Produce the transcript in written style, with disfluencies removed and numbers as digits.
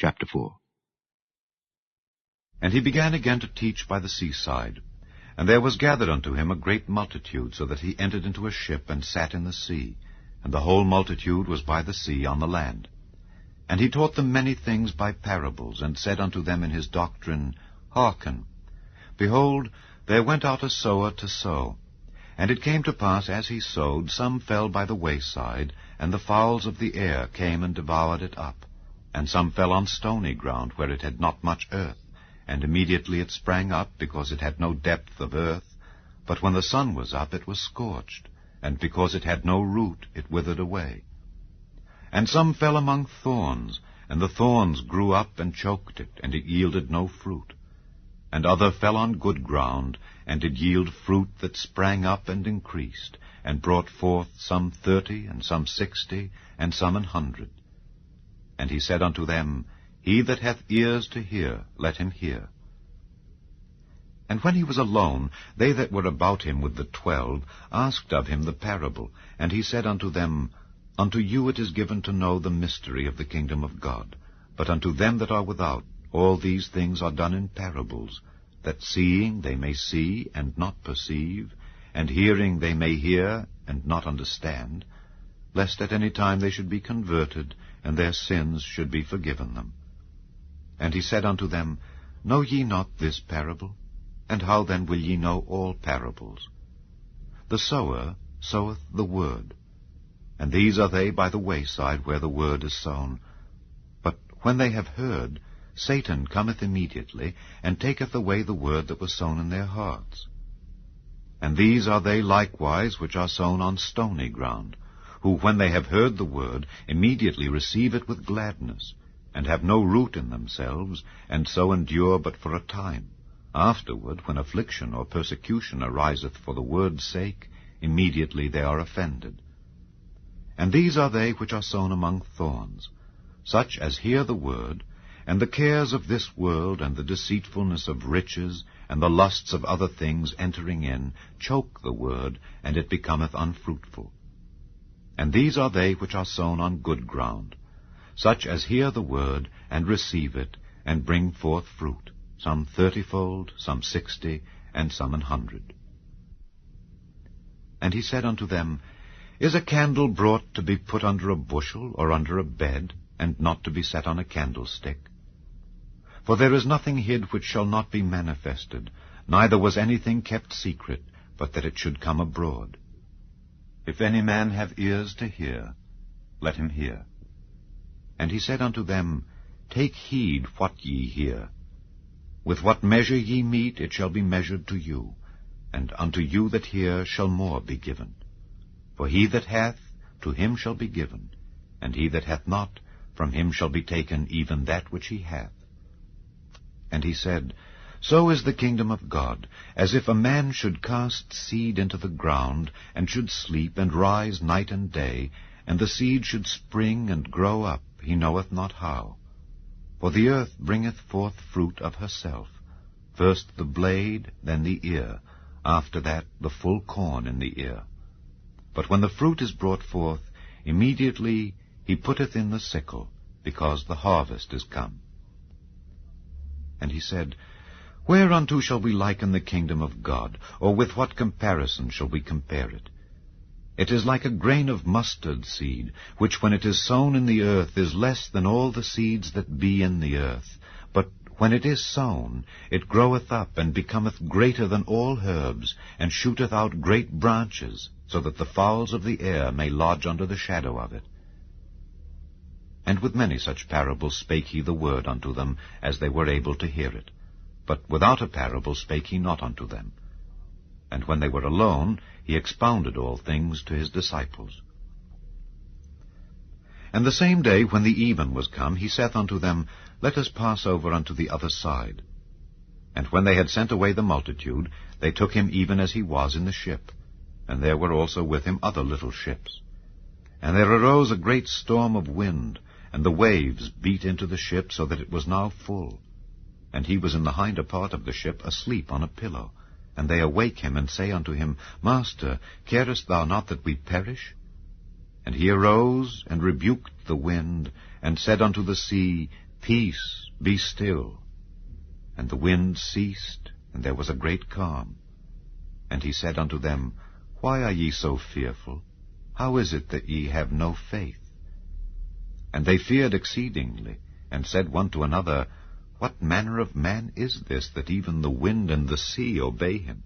Chapter 4. And he began again to teach by the seaside. And there was gathered unto him a great multitude, so that he entered into a ship, and sat in the sea. And the whole multitude was by the sea on the land. And he taught them many things by parables, and said unto them in his doctrine, Hearken. Behold, there went out a sower to sow. And it came to pass, as he sowed, some fell by the wayside, and the fowls of the air came and devoured it up. And some fell on stony ground, where it had not much earth. And immediately it sprang up, because it had no depth of earth. But when the sun was up, it was scorched, and because it had no root, it withered away. And some fell among thorns, and the thorns grew up and choked it, and it yielded no fruit. And other fell on good ground, and did yield fruit that sprang up and increased, and brought forth some 30, and some 60, and some 100. And he said unto them, He that hath ears to hear, let him hear. And when he was alone, they that were about him with the 12 asked of him the parable. And he said unto them, Unto you it is given to know the mystery of the kingdom of God. But unto them that are without, all these things are done in parables, that seeing they may see and not perceive, and hearing they may hear and not understand, lest at any time they should be converted, and their sins should be forgiven them. And he said unto them, Know ye not this parable? And how then will ye know all parables? The sower soweth the word. And these are they by the wayside, where the word is sown. But when they have heard, Satan cometh immediately, and taketh away the word that was sown in their hearts. And these are they likewise which are sown on stony ground, who, when they have heard the word, immediately receive it with gladness, and have no root in themselves, and so endure but for a time. Afterward, when affliction or persecution ariseth for the word's sake, immediately they are offended. And these are they which are sown among thorns, such as hear the word, and the cares of this world, and the deceitfulness of riches, and the lusts of other things entering in, choke the word, and it becometh unfruitful. And these are they which are sown on good ground, such as hear the word, and receive it, and bring forth fruit, some 30-fold, some 60, and some 100. And he said unto them, Is a candle brought to be put under a bushel, or under a bed, and not to be set on a candlestick? For there is nothing hid which shall not be manifested, neither was anything kept secret, but that it should come abroad. If any man have ears to hear, let him hear. And he said unto them, Take heed what ye hear. With what measure ye mete, it shall be measured to you, and unto you that hear shall more be given. For he that hath, to him shall be given, and he that hath not, from him shall be taken even that which he hath. And he said, So is the kingdom of God, as if a man should cast seed into the ground, and should sleep, and rise night and day, and the seed should spring and grow up, he knoweth not how. For the earth bringeth forth fruit of herself, first the blade, then the ear, after that the full corn in the ear. But when the fruit is brought forth, immediately he putteth in the sickle, because the harvest is come. And he said, Whereunto shall we liken the kingdom of God, or with what comparison shall we compare it? It is like a grain of mustard seed, which when it is sown in the earth is less than all the seeds that be in the earth. But when it is sown, it groweth up, and becometh greater than all herbs, and shooteth out great branches, so that the fowls of the air may lodge under the shadow of it. And with many such parables spake he the word unto them, as they were able to hear it. But without a parable spake he not unto them. And when they were alone, he expounded all things to his disciples. And the same day, when the even was come, he saith unto them, Let us pass over unto the other side. And when they had sent away the multitude, they took him even as he was in the ship. And there were also with him other little ships. And there arose a great storm of wind, and the waves beat into the ship, so that it was now full. And he was in the hinder part of the ship, asleep on a pillow. And they awake him, and say unto him, Master, carest thou not that we perish? And he arose, and rebuked the wind, and said unto the sea, Peace, be still. And the wind ceased, and there was a great calm. And he said unto them, Why are ye so fearful? How is it that ye have no faith? And they feared exceedingly, and said one to another, What manner of man is this, that even the wind and the sea obey him?